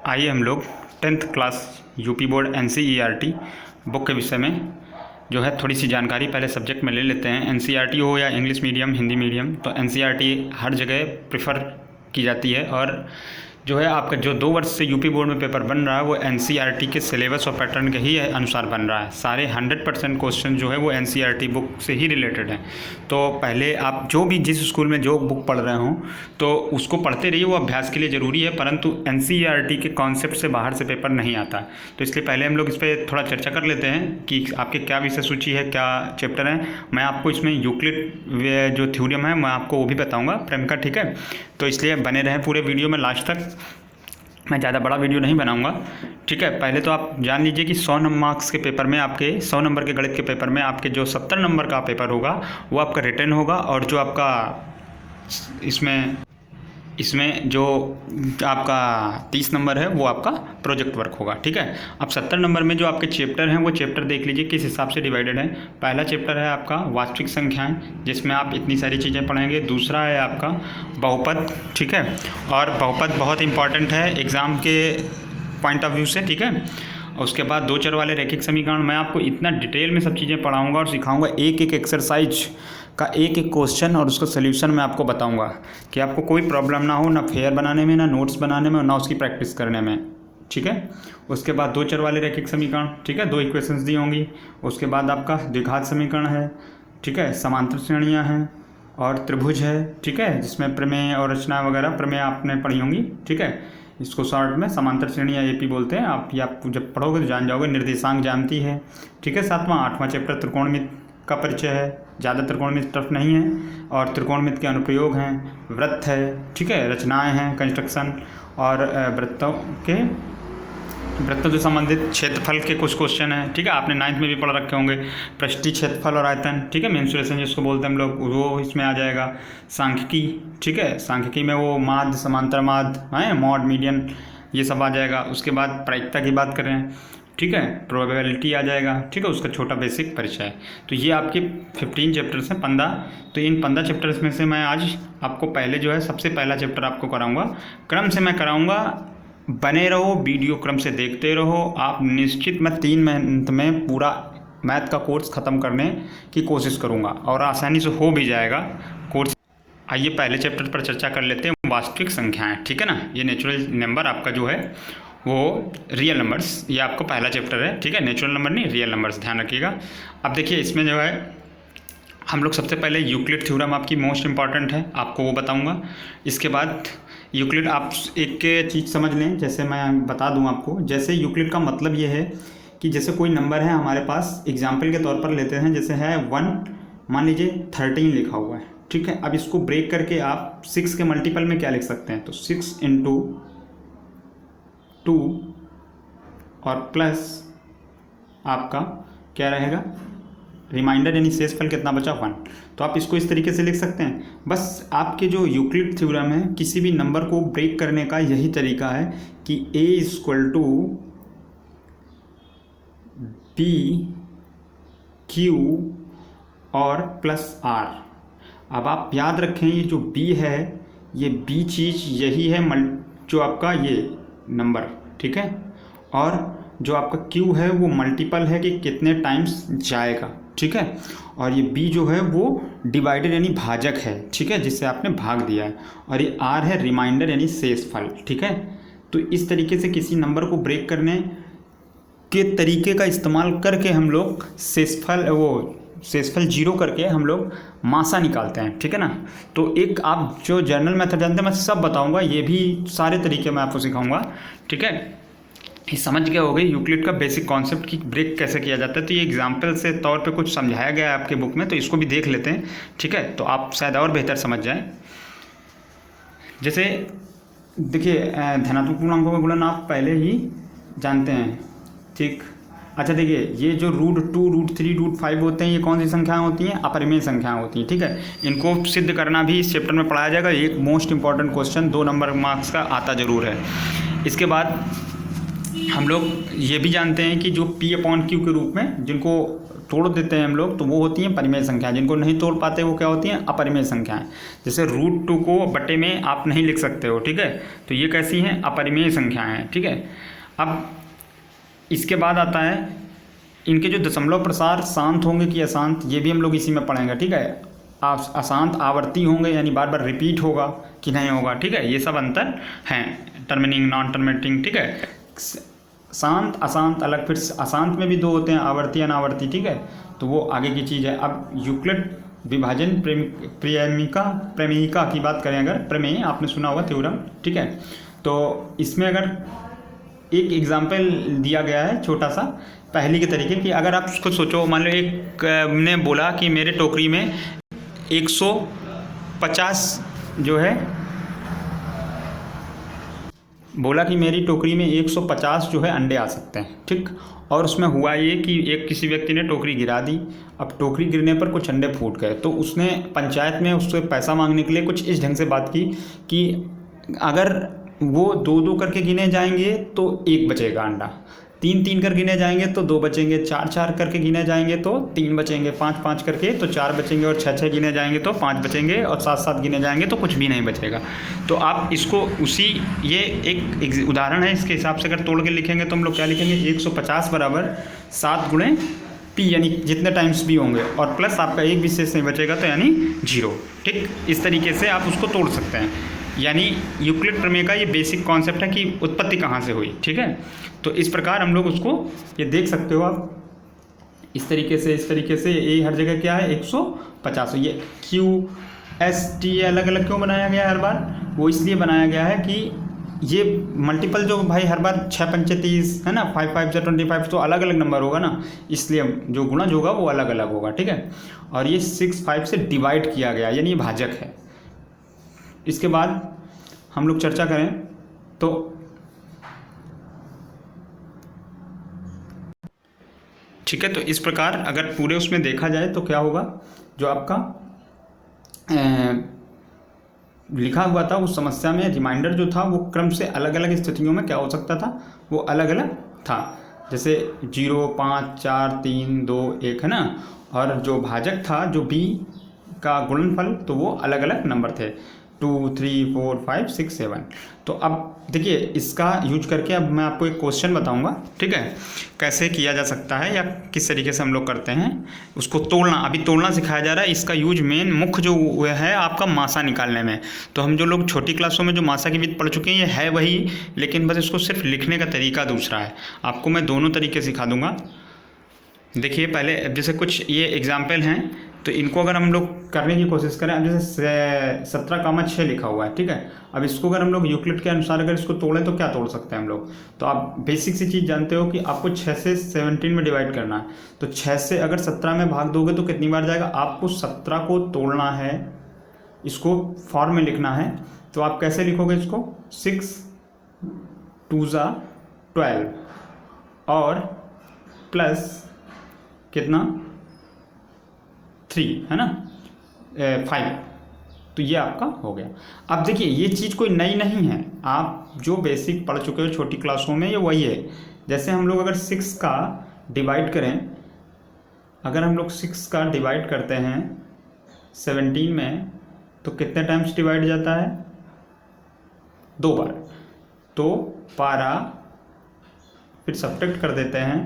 आइए हम लोग 10th class UP board NCERT book के विषय में जो है थोड़ी सी जानकारी पहले सब्जेक्ट में ले लेते हैं। NCERT हो या इंग्लिश मीडियम हिंदी मीडियम, तो NCERT हर जगह प्रेफर की जाती है। और जो है आपका जो 2 वर्ष से यूपी बोर्ड में पेपर बन रहा है वो NCERT के सिलेबस और पैटर्न के ही अनुसार बन रहा है। सारे 100% क्वेश्चन जो है वो NCERT बुक से ही रिलेटेड हैं। तो पहले आप जो भी जिस स्कूल में जो बुक पढ़ रहे हों तो उसको पढ़ते रहिए, वो अभ्यास के लिए ज़रूरी है, परंतु NCERT के कॉन्सेप्ट से बाहर से पेपर नहीं आता। तो इसलिए पहले हम लोग इस पर थोड़ा चर्चा कर लेते हैं कि आपके क्या विषय सूची है, क्या चैप्टर है। मैं आपको इसमें यूक्लिड जो थ्योरम है मैं आपको वो भी बताऊँगा प्रेम का, ठीक है। तो इसलिए बने रहें पूरे वीडियो में लास्ट तक। मैं ज़्यादा बड़ा वीडियो नहीं बनाऊंगा, ठीक है। पहले तो आप जान लीजिए कि 100 मार्क्स के पेपर में, आपके 100 नंबर के गणित के पेपर में आपके जो 70 नंबर का पेपर होगा वो आपका रिटन होगा, और जो आपका इसमें जो आपका 30 नंबर है वो आपका प्रोजेक्ट वर्क होगा, ठीक है। अब 70 नंबर में जो आपके चैप्टर हैं वो चैप्टर देख लीजिए किस हिसाब से डिवाइडेड है। पहला चैप्टर है आपका वास्तविक संख्याएं, जिसमें आप इतनी सारी चीज़ें पढ़ेंगे। दूसरा है आपका बहुपद, ठीक है, और बहुपद बहुत इंपॉर्टेंट है एग्ज़ाम के पॉइंट ऑफ व्यू से, ठीक है। उसके बाद 2 चर वाले रैखिक समीकरण, मैं आपको इतना डिटेल में सब चीज़ें पढ़ाऊँगा और सिखाऊँगा, एक एक एक्सरसाइज का एक एक क्वेश्चन और उसका सोल्यूशन मैं आपको बताऊंगा कि आपको कोई प्रॉब्लम ना हो, ना फेयर बनाने में, ना नोट्स बनाने में, ना उसकी प्रैक्टिस करने में, ठीक है। उसके बाद 2 चर वाले रैखिक समीकरण, ठीक है, 2 इक्वेशंस दी होंगी। उसके बाद आपका द्विघात समीकरण है, ठीक है, समांतर श्रेणियाँ हैं और त्रिभुज है, ठीक है, जिसमें प्रमेय और रचना वगैरह प्रमेय आपने पढ़ी होंगी, ठीक है। इसको शॉर्ट में समांतर श्रेणी या AP बोलते हैं। आप जब पढ़ोगे तो जान जाओगे। निर्देशांक जानती है, ठीक है। 8वां चैप्टर त्रिकोणमिति का परिचय है, ज़्यादा त्रिकोणमिति टफ नहीं है, और त्रिकोणमिति के अनुप्रयोग हैं, वृत्त है, ठीक है, रचनाएं हैं, कंस्ट्रक्शन, और वृत्तों से संबंधित क्षेत्रफल के कुछ क्वेश्चन हैं, ठीक है। आपने 9th में भी पढ़ रखे होंगे, पृष्ठीय क्षेत्रफल और आयतन, ठीक है, मेंसुरेशन जिसको बोलते हैं हम लोग, वो इसमें आ जाएगा। सांख्यिकी, ठीक है, सांख्यिकी में वो माध्य, समांतर माध्य है, मॉड, मीडियन, ये सब आ जाएगा। उसके बाद प्रायिकता की बात करें, ठीक है, प्रोबेबिलिटी आ जाएगा, ठीक है, उसका छोटा बेसिक परिचय है। तो ये आपके 15 चैप्टर्स हैं, 15। तो इन 15 चैप्टर्स में से मैं आज आपको पहले जो है सबसे पहला चैप्टर आपको कराऊंगा। क्रम से मैं कराऊंगा, बने रहो, वीडियो क्रम से देखते रहो। आप निश्चित मैं 3 महीने में पूरा मैथ का कोर्स ख़त्म करने की कोशिश करूँगा और आसानी से हो भी जाएगा कोर्स। आइए पहले चैप्टर पर चर्चा कर लेते हैं, वास्तविक संख्याएँ, ठीक है ना। ये नेचुरल नंबर आपका जो है वो रियल नंबर्स, ये आपको पहला चैप्टर है, ठीक है। नेचुरल नंबर नहीं, रियल नंबर्स, ध्यान रखिएगा। अब देखिए इसमें जो है हम लोग सबसे पहले यूक्लिड थ्योरम आपकी मोस्ट इंपॉर्टेंट है, आपको वो बताऊंगा। इसके बाद यूक्लिड आप एक चीज़ समझ लें, जैसे मैं बता दूं आपको। जैसे यूक्लिड का मतलब ये है कि जैसे कोई नंबर है हमारे पास, एग्जाम्पल के तौर पर लेते हैं, जैसे है 1, मान लीजिए 13 लिखा हुआ है, ठीक है। अब इसको ब्रेक करके आप 6 के मल्टीपल में क्या लिख सकते हैं, तो 6 × 2 और प्लस आपका क्या रहेगा, रिमाइंडर यानी शेषफल कितना बचा, 1। तो आप इसको इस तरीके से लिख सकते हैं। बस आपके जो यूक्लिड थ्योरम है, किसी भी नंबर को ब्रेक करने का यही तरीका है कि A = B Q और +R। अब आप याद रखें ये जो B है, ये B चीज़ यही है जो आपका ये नंबर, ठीक है, और जो आपका Q है वो मल्टीपल है कि कितने टाइम्स जाएगा, ठीक है। और ये B जो है वो डिवाइडेड यानी भाजक है, ठीक है, जिससे आपने भाग दिया है। और ये R है रिमाइंडर यानी शेषफल, ठीक है। तो इस तरीके से किसी नंबर को ब्रेक करने के तरीके का इस्तेमाल करके हम लोग शेषफल 0 करके हम लोग मासा निकालते हैं, ठीक है ना। तो एक आप जो जनरल मेथड जानते हैं मैं सब बताऊंगा, ये भी सारे तरीके मैं आपको सिखाऊंगा, ठीक है। ये समझ गए हो गई यूक्लिड का बेसिक कॉन्सेप्ट कि ब्रेक कैसे किया जाता है। तो ये एग्जाम्पल से तौर पे कुछ समझाया गया है आपके बुक में, तो इसको भी देख लेते हैं, ठीक है, तो आप शायद और बेहतर समझ जाएं। जैसे देखिए धनात्मक पूर्णांकों का गुणन आप पहले ही जानते हैं, ठीक। अच्छा देखिए ये जो √2, √3, √5 होते हैं, ये कौन सी संख्याएं होती हैं, अपरिमेय संख्याएं होती हैं, ठीक है। इनको सिद्ध करना भी इस चैप्टर में पढ़ाया जाएगा। एक most important question 2 number marks का आता ज़रूर है। इसके बाद हम लोग ये भी जानते हैं कि जो P/Q के रूप में, जिनको तोड़ देते हैं हम लोग तो वो होती हैं परिमेय संख्याएं, जिनको नहीं तोड़ पाते वो क्या होती हैं अपरिमेय संख्याएं। जैसे √2 को बटे में आप नहीं लिख सकते हो, ठीक है, तो ये कैसी हैं अपरिमेय संख्याएं हैं, ठीक है। अब इसके बाद आता है इनके जो दशमलव प्रसार शांत होंगे कि अशांत, ये भी हम लोग इसी में पढ़ेंगे, ठीक है। अशांत आवर्ती होंगे यानी बार बार रिपीट होगा कि नहीं होगा, ठीक है, ये सब अंतर हैं, टर्मिनेटिंग नॉन टर्मिनेटिंग, ठीक है। शांत अशांत अलग, फिर अशांत में भी दो होते हैं, आवर्ती अनावर्ती, ठीक है, तो वो आगे की चीज़ है। अब यूक्लिड विभाजन प्रमेयिका की बात करें, अगर प्रमेय आपने सुना होगा थ्योरम, ठीक है, तो इसमें अगर एक एग्जाम्पल दिया गया है छोटा सा पहली के तरीके कि अगर आप उसको सोचो, मान लो एक ने बोला कि मेरे टोकरी में 150 जो है, बोला कि मेरी टोकरी में 150 जो है अंडे आ सकते हैं, ठीक। और उसमें हुआ ये कि एक किसी व्यक्ति ने टोकरी गिरा दी, अब टोकरी गिरने पर कुछ अंडे फूट गए, तो उसने पंचायत में उससे पैसा मांगने के लिए कुछ इस ढंग से बात की कि अगर वो 2-2 करके गिने जाएंगे तो 1 बचेगा अंडा, 3-3 कर गिने जाएंगे तो 2 बचेंगे, 4-4 करके गिने जाएंगे तो 3 बचेंगे, 5-5 करके तो 4 बचेंगे, और 6-6 गिने जाएंगे तो 5 बचेंगे, और 7-7 गिने जाएंगे तो कुछ भी नहीं बचेगा। तो आप इसको उसी, ये एक उदाहरण है, इसके हिसाब से अगर तोड़ के लिखेंगे तो हम लोग क्या लिखेंगे, 150 बराबर 7 गुणे पी, यानी जितने टाइम्स भी होंगे, और प्लस आपका एक विशेष नहीं बचेगा तो यानी 0, ठीक। इस तरीके से आप उसको तोड़ सकते हैं। यानी यूक्लिड प्रमेय का ये बेसिक कॉन्सेप्ट है कि उत्पत्ति कहाँ से हुई, ठीक है। तो इस प्रकार हम लोग उसको ये देख सकते हो आप इस तरीके से ये हर जगह क्या है 150। ये QST अलग अलग क्यों बनाया गया है हर बार, वो इसलिए बनाया गया है कि ये मल्टीपल जो भाई हर बार 6×5 = 30 है ना, 5×5 = 25, तो अलग अलग नंबर होगा ना, इसलिए जो गुणज होगा वो अलग अलग होगा, ठीक है। और ये 6/5 से डिवाइड किया गया, यानी ये भाजक है। इसके बाद हम लोग चर्चा करें तो ठीक है, तो इस प्रकार अगर पूरे उसमें देखा जाए तो क्या होगा, जो आपका लिखा हुआ था उस समस्या में रिमाइंडर जो था वो क्रम से अलग अलग स्थितियों में क्या हो सकता था, वो अलग अलग था। जैसे 0, 5, 4, 3, 2, 1 है ना, और जो भाजक था जो b का गुणनफल तो वो अलग अलग नंबर थे, 2, 3, 4, 5, 6, 7। तो अब देखिए इसका यूज करके अब मैं आपको एक क्वेश्चन बताऊंगा, ठीक है, कैसे किया जा सकता है या किस तरीके से हम लोग करते हैं उसको तोड़ना। अभी तोड़ना सिखाया जा रहा है, इसका यूज मेन मुख्य जो है आपका मासा निकालने में। तो हम जो लोग छोटी क्लासों में जो मासा की विधि पढ़ चुके हैं ये है वही, लेकिन बस इसको सिर्फ लिखने का तरीका दूसरा है। आपको मैं दोनों तरीके सिखा दूंगा। देखिए पहले जैसे कुछ ये एग्जाम्पल हैं, तो इनको अगर हम लोग करने की कोशिश करें, अब जैसे 17,6 लिखा हुआ है, ठीक है। अब इसको अगर हम लोग यूक्लिड के अनुसार अगर इसको तोड़ें तो क्या तोड़ सकते हैं हम लोग, तो आप बेसिक सी चीज़ जानते हो कि आपको 6 से 17 में डिवाइड करना है। तो 6 से अगर 17 में भाग दोगे तो कितनी बार जाएगा, आपको 17 को तोड़ना है, इसको फॉर्म में लिखना है। तो आप कैसे लिखोगे इसको, 6 2 = 12 और प्लस कितना 3 है ना, 5, तो ये आपका हो गया। अब देखिए ये चीज़ कोई नई नहीं है, आप जो बेसिक पढ़ चुके हो छोटी क्लासों में ये वही है। जैसे हम लोग अगर 6 का डिवाइड करें, अगर हम लोग 6 का डिवाइड करते हैं 17 में तो कितने टाइम्स डिवाइड जाता है, 2 बार, तो 12, फिर सब्ट्रैक्ट कर देते हैं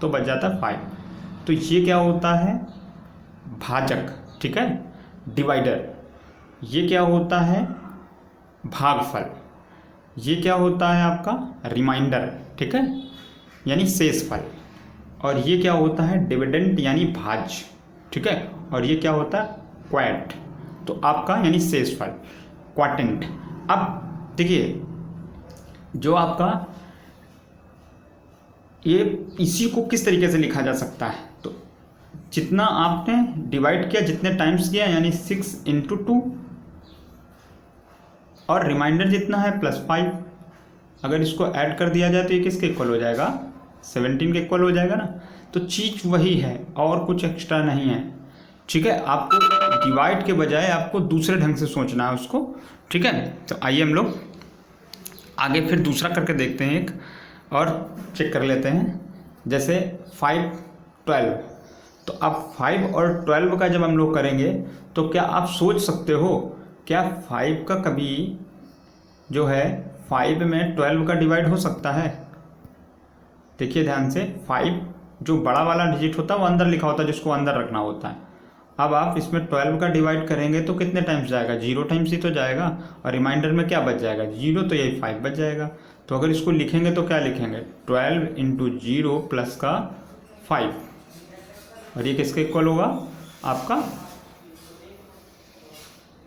तो बच जाता है 5। तो ये क्या होता है, भाजक, ठीक है, डिवाइडर। ये क्या होता है, भागफल। ये क्या होता है आपका रिमाइंडर, ठीक है, यानी शेषफल। और ये क्या होता है, डिविडेंड यानी भाज्य, ठीक है। और ये क्या होता है, क्वैट, तो आपका यानी शेषफल, क्वाटेंट। अब देखिए जो आपका ये इसी को किस तरीके से लिखा जा सकता है, तो जितना आपने डिवाइड किया, जितने टाइम्स किया, यानी 6 × 2, और रिमाइंडर जितना है +5। अगर इसको ऐड कर दिया जाए तो ये किसके इक्वल हो जाएगा, 17 के इक्वल हो जाएगा ना। तो चीज़ वही है और कुछ एक्स्ट्रा नहीं है, ठीक है। आपको डिवाइड के बजाय आपको दूसरे ढंग से सोचना है उसको, ठीक है। तो आइए हम लोग आगे फिर दूसरा करके देखते हैं, एक और चेक कर लेते हैं। जैसे 5, 12, तो अब 5 और 12 का जब हम लोग करेंगे तो क्या आप सोच सकते हो क्या 5 का कभी जो है 5 में 12 का डिवाइड हो सकता है? देखिए ध्यान से, 5 जो बड़ा वाला डिजिट होता है वो अंदर लिखा होता है, जिसको अंदर रखना होता है। अब आप इसमें 12 का डिवाइड करेंगे तो कितने टाइम्स जाएगा? 0 टाइम्स ही तो जाएगा, और रिमाइंडर में क्या बच जाएगा? 0, तो यही 5 बच जाएगा। तो अगर इसको लिखेंगे तो क्या लिखेंगे? 12 इंटू 0 प्लस का 5, और ये किसके इक्वल होगा? आपका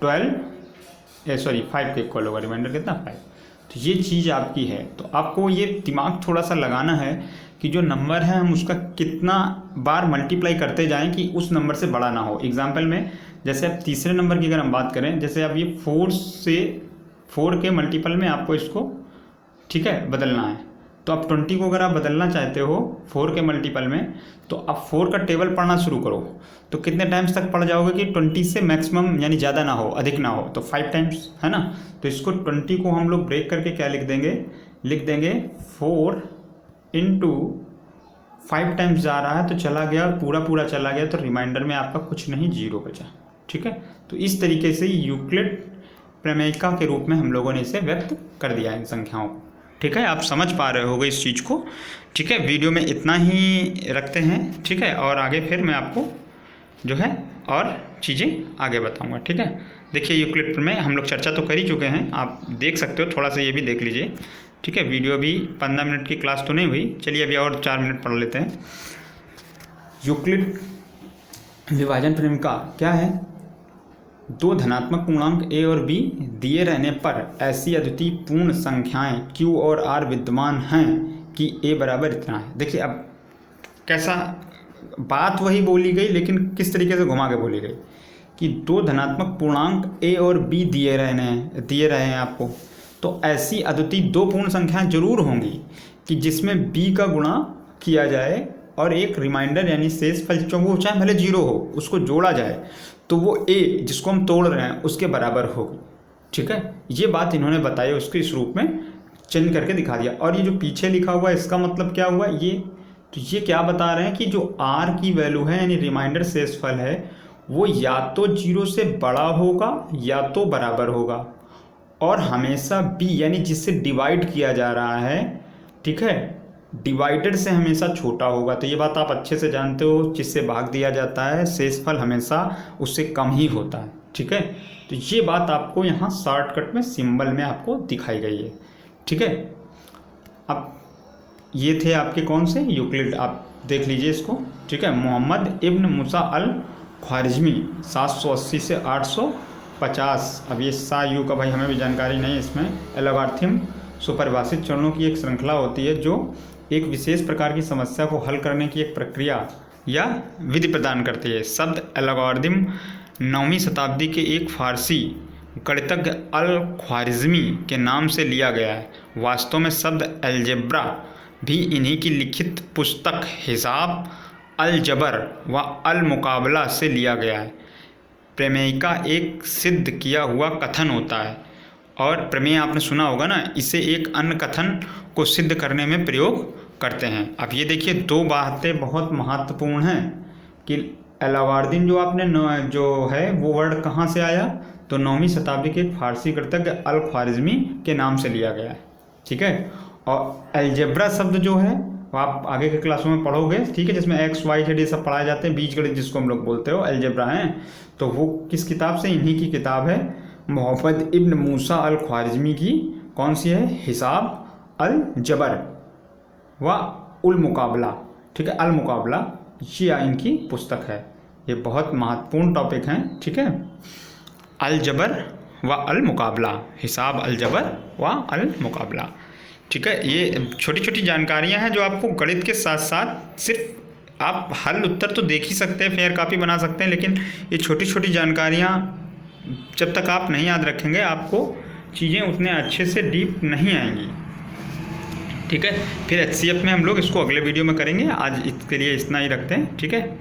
5 के इक्वल होगा। रिमाइंडर कितना? 5। तो ये चीज़ आपकी है। तो आपको ये दिमाग थोड़ा सा लगाना है कि जो नंबर है हम उसका कितना बार मल्टीप्लाई करते जाएं कि उस नंबर से बड़ा ना हो। एग्जाम्पल में जैसे अब तीसरे नंबर की अगर हम बात करें, जैसे अब ये 4 के मल्टीपल में आपको इसको ठीक है बदलना है। तो अब 20 को अगर आप बदलना चाहते हो 4 के मल्टीपल में, तो अब 4 का टेबल पढ़ना शुरू करो। तो कितने टाइम्स तक पढ़ जाओगे कि 20 से मैक्सिमम यानी ज़्यादा ना हो, अधिक ना हो? तो 5 टाइम्स, है ना। तो इसको 20 को हम लोग ब्रेक करके क्या लिख देंगे? 4 इंटू 5 टाइम्स जा रहा है तो चला गया, पूरा चला गया, तो रिमाइंडर में आपका कुछ नहीं, 0 बचा। ठीक है, तो इस तरीके से यूक्लिड प्रमेयिका के रूप में हम लोगों ने इसे व्यक्त कर दिया इन संख्याओं को। ठीक है, आप समझ पा रहे होगे इस चीज़ को। ठीक है, वीडियो में इतना ही रखते हैं। ठीक है, और आगे फिर मैं आपको जो है और चीज़ें आगे बताऊंगा। ठीक है, देखिए यूक्लिड में हम लोग चर्चा तो कर ही चुके हैं, आप देख सकते हो, थोड़ा सा ये भी देख लीजिए। ठीक है, वीडियो भी 15 मिनट की क्लास तो नहीं हुई, चलिए अभी और 4 मिनट पढ़ लेते हैं। यूक्लिड विभाजन प्रमेयिका क्या है? 2 धनात्मक पूर्णांक a और b दिए रहने पर ऐसी अद्वितीय पूर्ण संख्याएं q और r विद्यमान हैं कि a बराबर इतना है। देखिए अब कैसा, बात वही बोली गई लेकिन किस तरीके से घुमा के बोली गई कि 2 धनात्मक पूर्णांक a और b दिए रहे हैं आपको, तो ऐसी अद्वितीय 2 पूर्ण संख्याएं जरूर होंगी कि जिसमें b का गुणा किया जाए और एक रिमाइंडर यानी शेष फल जो वो चाहे भले 0 हो उसको जोड़ा जाए तो वो a जिसको हम तोड़ रहे हैं उसके बराबर होगी। ठीक है, ये बात इन्होंने बताई, उसके इस रूप में चेंज करके दिखा दिया। और ये जो पीछे लिखा हुआ है इसका मतलब क्या हुआ? ये क्या बता रहे हैं कि जो r की वैल्यू है यानी रिमाइंडर शेषफल है वो या तो 0 से बड़ा होगा या तो बराबर होगा, और हमेशा b यानी जिससे डिवाइड किया जा रहा है, ठीक है, डिवाइडेड से हमेशा छोटा होगा। तो ये बात आप अच्छे से जानते हो, जिससे भाग दिया जाता है शेषफल हमेशा उससे कम ही होता है। ठीक है, तो ये बात आपको यहाँ शॉर्टकट में सिंबल में आपको दिखाई गई है। ठीक है, अब ये थे आपके कौन से? यूक्लिड, आप देख लीजिए इसको। ठीक है, मोहम्मद इब्न मूसा अल ख्वारिज़मी 780 से 850। अब ये सा यू का भाई हमें भी जानकारी नहीं है इसमें। एल्गोरिथम सुपरिभाषित चरणों की एक श्रृंखला होती है जो एक विशेष प्रकार की समस्या को हल करने की एक प्रक्रिया या विधि प्रदान करती है। शब्द एल्गोरिथम 9वीं शताब्दी के एक फारसी गणितज्ञ अल ख्वारिज़मी के नाम से लिया गया है। वास्तव में शब्द अलजेब्रा भी इन्हीं की लिखित पुस्तक हिसाब अल जबर व अल मुकाबला से लिया गया है। प्रमेयिका एक सिद्ध किया हुआ कथन होता है, और प्रमेय आपने सुना होगा ना, इसे एक अन्य कथन को सिद्ध करने में प्रयोग करते हैं। अब ये देखिए 2 बातें बहुत महत्वपूर्ण हैं कि एल्गोरिथम जो आपने जो है वो वर्ड कहाँ से आया? तो 9वीं शताब्दी के एक फारसी गणितज्ञ अल ख्वारिज़मी के नाम से लिया गया है। ठीक है, और अलजेब्रा शब्द जो है वो आप आगे के क्लासों में पढ़ोगे। ठीक है, जिसमें x y z ये सब पढ़ाए जाते हैं, बीजगणित जिसको हम लोग बोलते हो, अलजेब्रा हैं। तो वो किस किताब से? इन्हीं की किताब है, मोहम्मद इब्न मूसा अल ख्वारिज़मी की। कौन सी है? हिसाब अल जबर व उल मुकाबला। ठीक है, अल मुकाबला, ये इनकी पुस्तक है। ये बहुत महत्वपूर्ण टॉपिक हैं। ठीक है, अल जबर व अल मुकाबला, हिसाब अल जबर व अल मुकाबला। ठीक है, ये छोटी छोटी जानकारियां हैं जो आपको गणित के साथ साथ, सिर्फ आप हल उत्तर तो देख ही सकते हैं, फेयर कॉपी बना सकते हैं, लेकिन ये छोटी छोटी जानकारियां जब तक आप नहीं याद रखेंगे आपको चीज़ें उतने अच्छे से डीप नहीं आएंगी। ठीक है, फिर HCF में हम लोग इसको अगले वीडियो में करेंगे। आज इसके लिए इतना ही रखते हैं। ठीक है।